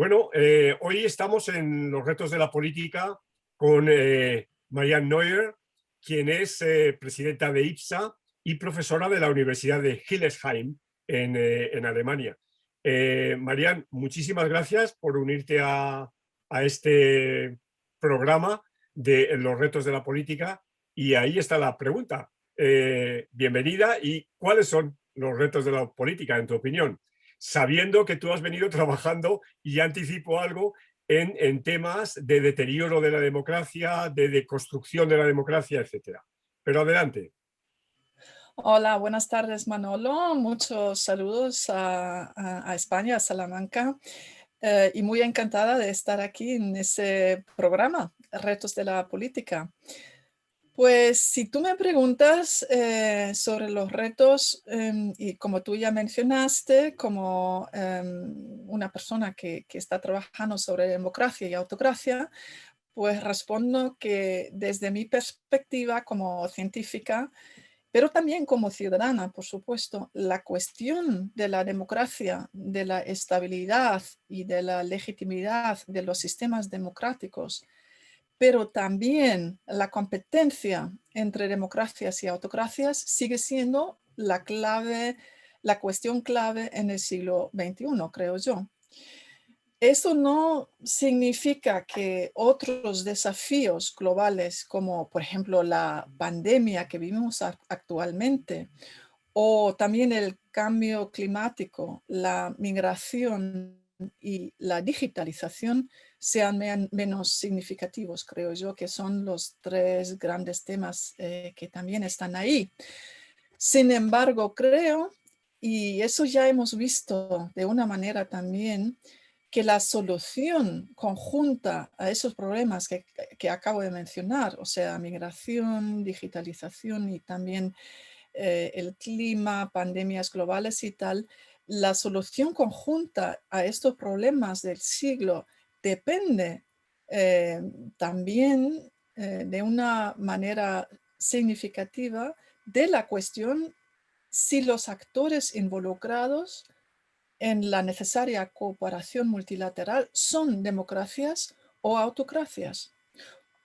Bueno, hoy estamos en los retos de la política con Marianne Neuer, quien es presidenta de IPSA y profesora de la Universidad de Hildesheim en Alemania. Marianne, muchísimas gracias por unirte a este programa de los retos de la política. Y ahí está la pregunta. Bienvenida. ¿Y cuáles son los retos de la política, en tu opinión? Sabiendo que tú has venido trabajando, y ya anticipo algo, en temas de deterioro de la democracia, de deconstrucción de la democracia, etcétera. Pero adelante. Hola, buenas tardes, Manolo. Muchos saludos a España, a Salamanca. Y muy encantada de estar aquí en ese programa, Retos de la Política. Pues si tú me preguntas sobre los retos, y como tú ya mencionaste, como una persona que está trabajando sobre democracia y autocracia, pues respondo que desde mi perspectiva como científica, pero también como ciudadana, por supuesto, la cuestión de la democracia, de la estabilidad y de la legitimidad de los sistemas democráticos, pero también la competencia entre democracias y autocracias sigue siendo la clave, la cuestión clave en el siglo XXI, creo yo. Eso no significa que otros desafíos globales, como por ejemplo la pandemia que vivimos actualmente, o también el cambio climático, la migración y la digitalización, sean menos significativos, creo yo, que son los tres grandes temas que también están ahí. Sin embargo, creo, y eso ya hemos visto de una manera también, que la solución conjunta a esos problemas que acabo de mencionar, o sea, migración, digitalización y también el clima, pandemias globales y tal, la solución conjunta a estos problemas del siglo depende eh, también de una manera significativa de la cuestión si los actores involucrados en la necesaria cooperación multilateral son democracias o autocracias.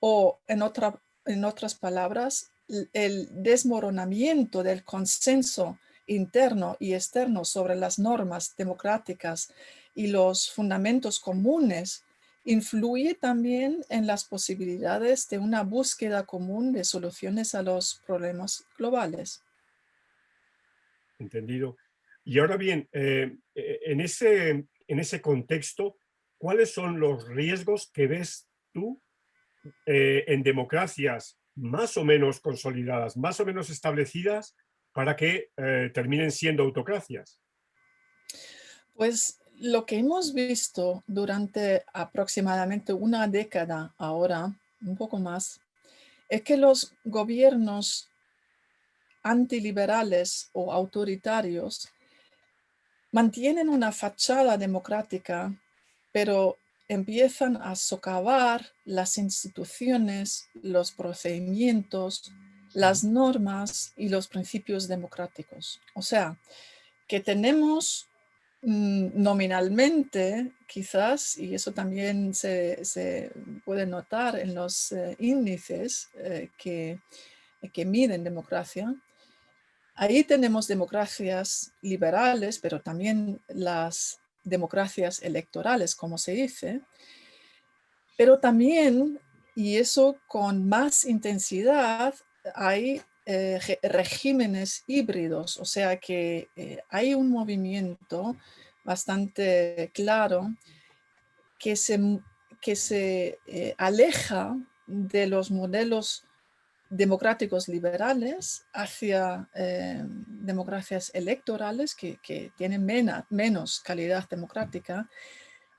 O en otras palabras, el desmoronamiento del consenso interno y externo sobre las normas democráticas y los fundamentos comunes influye también en las posibilidades de una búsqueda común de soluciones a los problemas globales. Entendido. Y ahora bien, en ese contexto, ¿cuáles son los riesgos que ves tú en democracias más o menos consolidadas, más o menos establecidas, para que terminen siendo autocracias? Pues lo que hemos visto durante aproximadamente una década ahora, un poco más, es que los gobiernos antiliberales o autoritarios mantienen una fachada democrática, pero empiezan a socavar las instituciones, los procedimientos, las normas y los principios democráticos. O sea, que tenemos nominalmente, quizás, y eso también se puede notar en los índices que miden democracia. Ahí tenemos democracias liberales, pero también las democracias electorales, como se dice, pero también, y eso con más intensidad, hay regímenes híbridos, o sea que hay un movimiento bastante claro que se aleja de los modelos democráticos liberales hacia democracias electorales que tienen menos calidad democrática,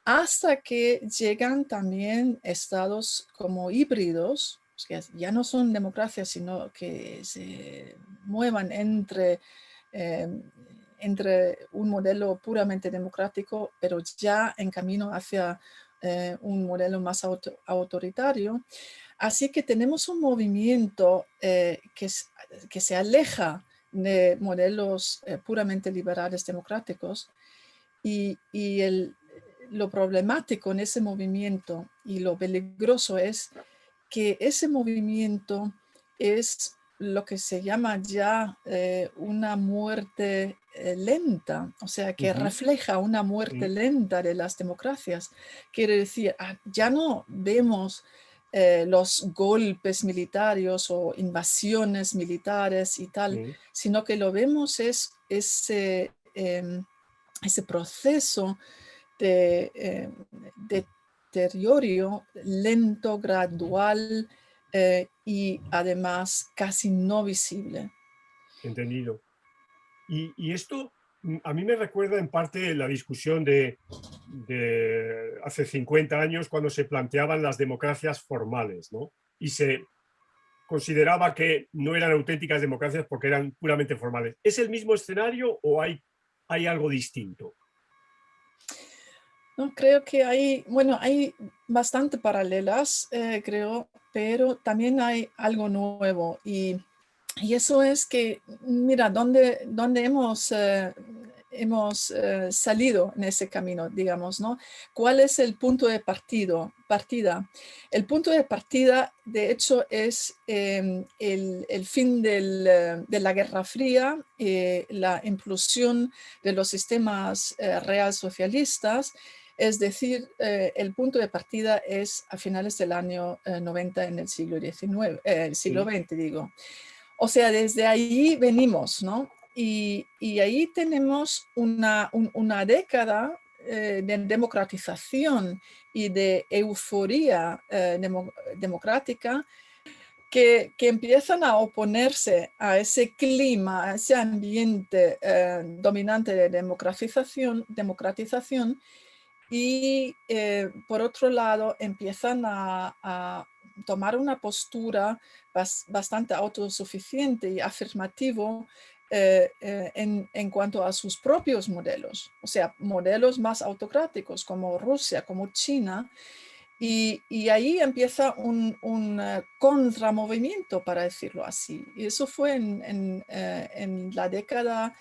hasta que llegan también estados como híbridos, que ya no son democracias, sino que se muevan eh, entre un modelo puramente democrático, pero ya en camino hacia un modelo más autoritario. Así que tenemos un movimiento que se aleja de modelos puramente liberales democráticos y lo problemático en ese movimiento y lo peligroso es que ese movimiento es lo que se llama ya una muerte lenta, o sea, que Ujú, refleja una muerte sí, lenta de las democracias. Quiere decir, ya no vemos los golpes militares o invasiones militares y tal, sí, sino que lo vemos es ese proceso de deterioro lento, gradual y además casi no visible. entendido. Y esto a mí me recuerda en parte la discusión de hace 50 años cuando se planteaban las democracias formales, ¿no? Y se consideraba que no eran auténticas democracias porque eran puramente formales. ¿Es el mismo escenario o hay algo distinto? No, creo que hay, bueno, hay bastante paralelas, creo, pero también hay algo nuevo y eso es que, mira, dónde hemos salido en ese camino, digamos, ¿no? ¿Cuál es el punto de partida? El punto de partida, de hecho, es el fin de la Guerra Fría, la implosión de los sistemas real socialistas. Es decir, el punto de partida es a finales del año 90 en el siglo XIX, el siglo Sí, XX, digo. O sea, desde ahí venimos, ¿no? Y ahí tenemos una década de democratización y de euforia democrática que empiezan a oponerse a ese clima, a ese ambiente dominante de democratización y por otro lado empiezan a tomar una postura bastante autosuficiente y afirmativo en cuanto a sus propios modelos, o sea, modelos más autocráticos como Rusia, como China, y ahí empieza un contramovimiento, para decirlo así. Y eso fue en la década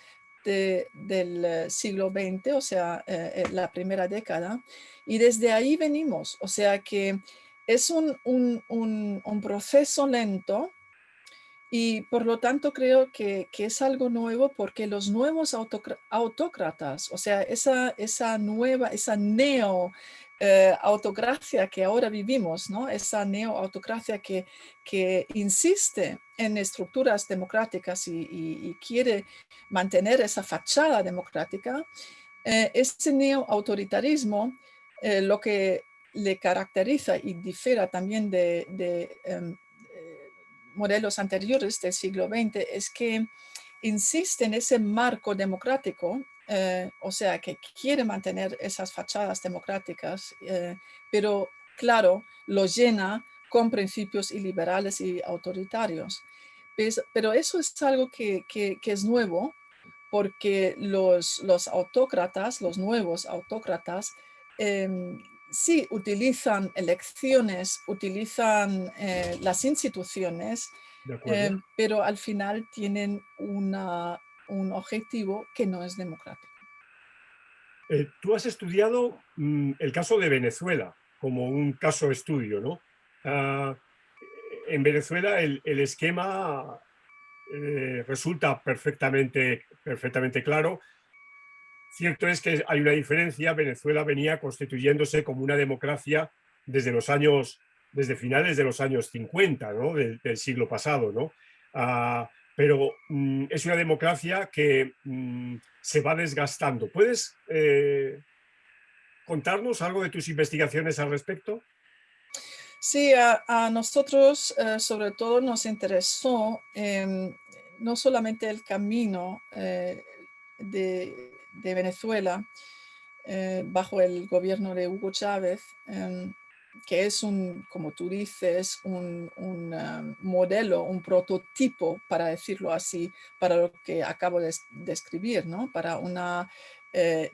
del siglo XX, o sea, la primera década. Y desde ahí venimos, o sea que es un proceso lento y por lo tanto creo que es algo nuevo porque los nuevos autócratas, o sea, esa nueva, esa neo autocracia que ahora vivimos, ¿no? Esa neo-autocracia que insiste en estructuras democráticas y quiere mantener esa fachada democrática, ese neo-autoritarismo lo que le caracteriza y difiere también de modelos anteriores del siglo XX es que insiste en ese marco democrático, o sea, que quiere mantener esas fachadas democráticas, pero claro, lo llena con principios iliberales y autoritarios. Pero eso es algo que es nuevo porque los autócratas, los nuevos autócratas, eh, sí utilizan elecciones, utilizan las instituciones, de acuerdo. pero al final tienen un objetivo que no es democrático. Tú has estudiado el caso de Venezuela como un caso de estudio, ¿no? Ah, en Venezuela el esquema resulta perfectamente claro. Cierto es que hay una diferencia. Venezuela venía constituyéndose como una democracia desde finales de los años 50, ¿no? Del siglo pasado, ¿no? Pero es una democracia que se va desgastando. ¿Puedes contarnos algo de tus investigaciones al respecto? Sí, a nosotros sobre todo nos interesó no solamente el camino de Venezuela bajo el gobierno de Hugo Chávez, que es como tú dices, un modelo, un prototipo, para decirlo así, para lo que acabo de describir, ¿no? Para una eh,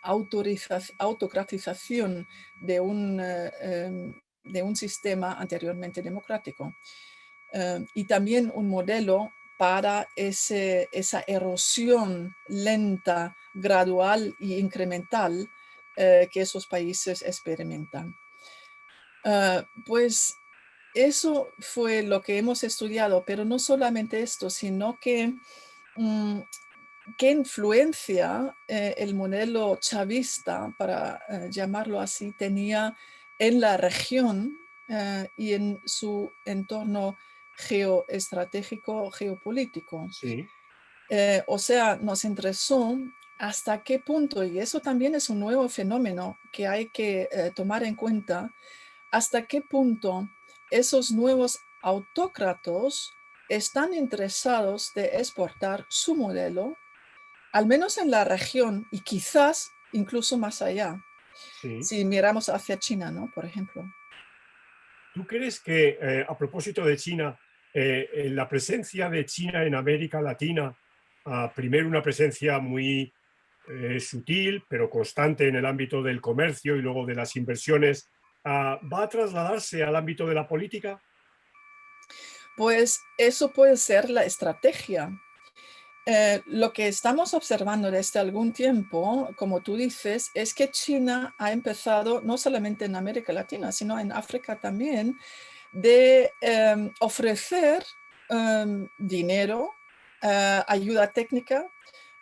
autocratización de un sistema anteriormente democrático. Y también un modelo para esa erosión lenta, gradual e incremental que esos países experimentan. Pues eso fue lo que hemos estudiado, pero no solamente esto, sino que mm, qué influencia el modelo chavista, para llamarlo así, tenía en la región y en su entorno geoestratégico, geopolítico. Sí. O sea, nos interesó hasta qué punto, y eso también es un nuevo fenómeno que hay que tomar en cuenta, hasta qué punto esos nuevos autócratas están interesados de exportar su modelo, al menos en la región y quizás incluso más allá, Sí. si miramos hacia China, ¿no? Por ejemplo. ¿Tú crees que, a propósito de China, la presencia de China en América Latina, primero una presencia muy sutil, pero constante en el ámbito del comercio y luego de las inversiones, va a trasladarse al ámbito de la política? Pues eso puede ser la estrategia. Lo que estamos observando desde algún tiempo, como tú dices, es que China ha empezado, no solamente en América Latina, sino en África también, de ofrecer dinero, ayuda técnica,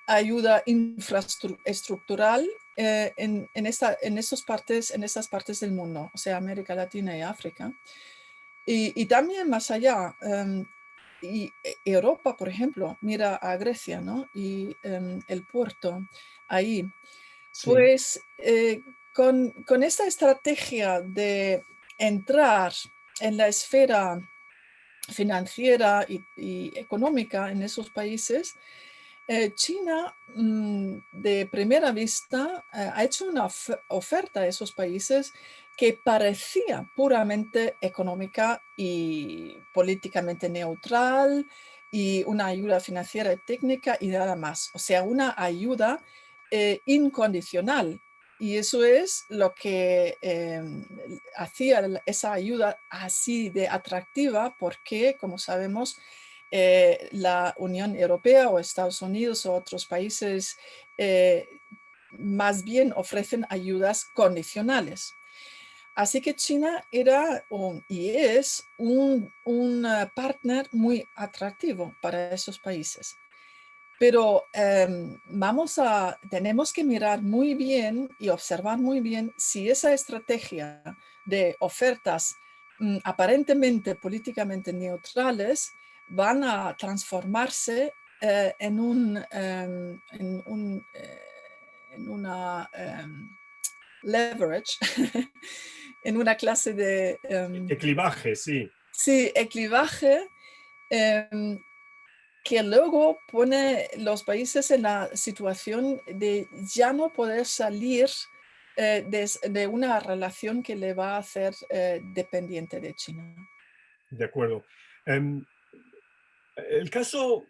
ayuda infraestructural en esas partes del mundo, o sea, América Latina y África. Y también más allá, y Europa, por ejemplo, mira a Grecia, ¿no? Y el puerto ahí. Sí. Pues con esta estrategia de entrar en la esfera financiera y económica en esos países, China, de primera vista, ha hecho una oferta a esos países que parecía puramente económica y políticamente neutral, y una ayuda financiera y técnica y nada más. O sea, una ayuda incondicional. Y eso es lo que hacía esa ayuda así de atractiva, porque, como sabemos, la Unión Europea o Estados Unidos o otros países más bien ofrecen ayudas condicionales. Así que China era y es un partner muy atractivo para esos países. Pero tenemos que mirar muy bien y observar muy bien si esa estrategia de ofertas aparentemente políticamente neutrales van a transformarse en una leverage, en una clase de De clivaje, sí. sí, clivaje, em, que luego pone los países en la situación de ya no poder salir de una relación que le va a hacer dependiente de China. De acuerdo. Em, el caso,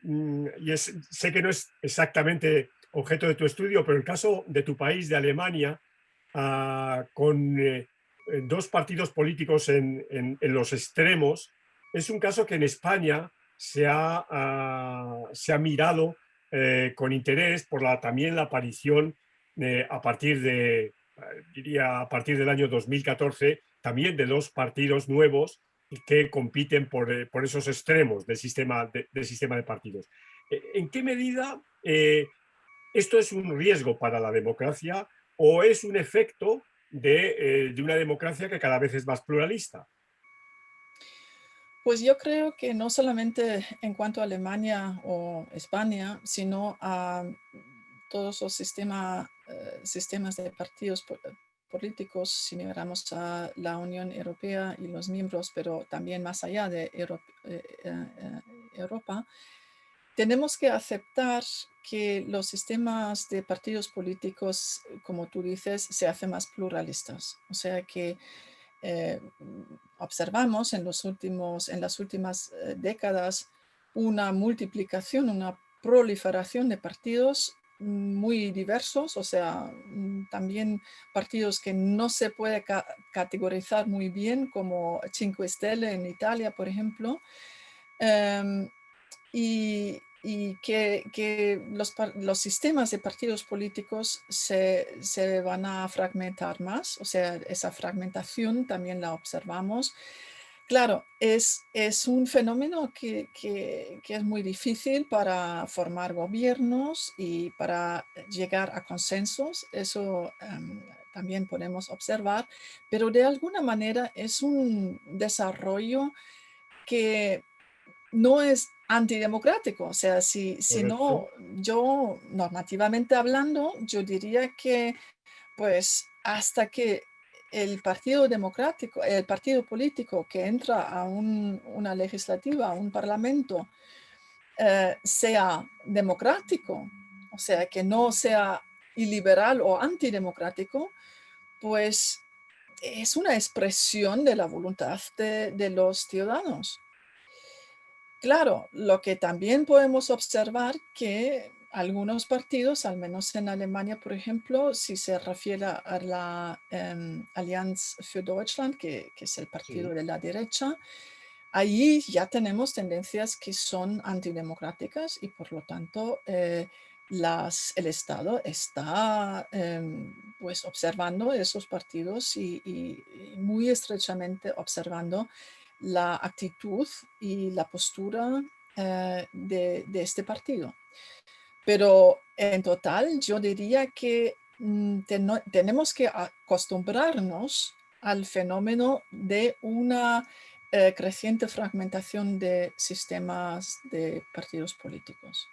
sé que no es exactamente objeto de tu estudio, pero el caso de tu país, de Alemania, con dos partidos políticos en los extremos, es un caso que en España se ha mirado con interés por también la aparición a partir diría a partir del año 2014, también de dos partidos nuevos que compiten por esos extremos del sistema de partidos. ¿En qué medida esto es un riesgo para la democracia o es un efecto de una democracia que cada vez es más pluralista? Pues yo creo que no solamente en cuanto a Alemania o España, sino a todos los sistemas de partidos políticos, si miramos a la Unión Europea y los miembros, pero también más allá de Europa, tenemos que aceptar que los sistemas de partidos políticos, como tú dices, se hacen más pluralistas. O sea que eh, observamos en las últimas décadas una multiplicación, una proliferación de partidos muy diversos, o sea, también partidos que no se puede categorizar muy bien, como Cinque Stelle en Italia, por ejemplo. Um, y, y que los sistemas de partidos políticos se van a fragmentar más, o sea, esa fragmentación también la observamos. Claro, es un fenómeno que es muy difícil para formar gobiernos y para llegar a consensos, eso también podemos observar, pero de alguna manera es un desarrollo que no es antidemocrático. O sea, si no, Correcto. yo normativamente hablando, yo diría que pues hasta que el partido democrático, el partido político que entra a una legislativa, a un parlamento, sea democrático, o sea, que no sea iliberal o antidemocrático, pues es una expresión de la voluntad de los ciudadanos. Claro, lo que también podemos observar que algunos partidos, al menos en Alemania, por ejemplo, si se refiere a la Allianz für Deutschland, que es el partido Sí. de la derecha, allí ya tenemos tendencias que son antidemocráticas y por lo tanto el Estado está pues observando esos partidos y muy estrechamente observando la actitud y la postura de este partido. Pero en total yo diría que tenemos que acostumbrarnos al fenómeno de una creciente fragmentación de sistemas de partidos políticos.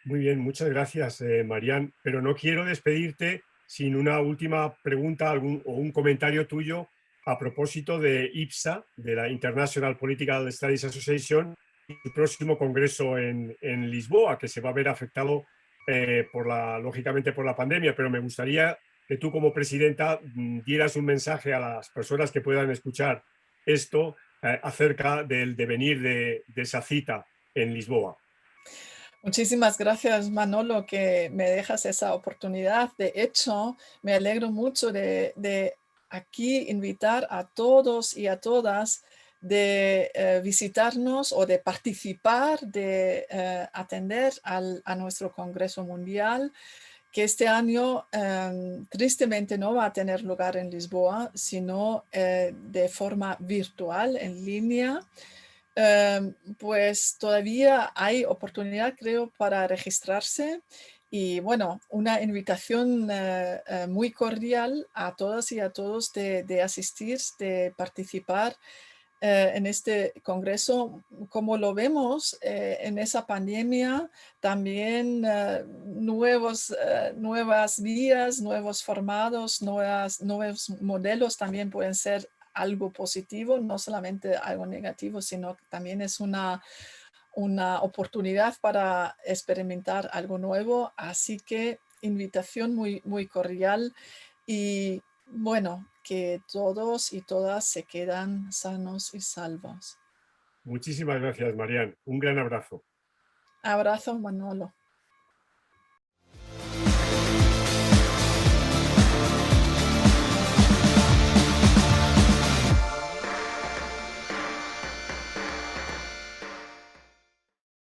Muy bien, muchas gracias, Marian. Pero no quiero despedirte sin una última pregunta o un comentario tuyo a propósito de IPSA, de la International Political Studies Association, y su próximo congreso en Lisboa, que se va a ver afectado lógicamente por la pandemia. Pero me gustaría que tú, como presidenta, dieras un mensaje a las personas que puedan escuchar esto acerca del devenir de esa cita en Lisboa. Muchísimas gracias, Manolo, que me dejas esa oportunidad. De hecho, me alegro mucho de aquí invitar a todos y a todas de visitarnos o de participar, de atender a nuestro Congreso Mundial, que este año tristemente no va a tener lugar en Lisboa, sino de forma virtual, en línea. Pues todavía hay oportunidad, creo, para registrarse y bueno, una invitación muy cordial a todas y a todos de asistir, de participar en este congreso. Como lo vemos en esa pandemia, también nuevas vías, nuevos formatos, nuevos modelos también pueden ser algo positivo, no solamente algo negativo, sino que también es una oportunidad para experimentar algo nuevo. Así que invitación muy, muy cordial y bueno, que todos y todas se quedan sanos y salvos. Muchísimas gracias, Marian. Un gran abrazo. Abrazo, Manolo.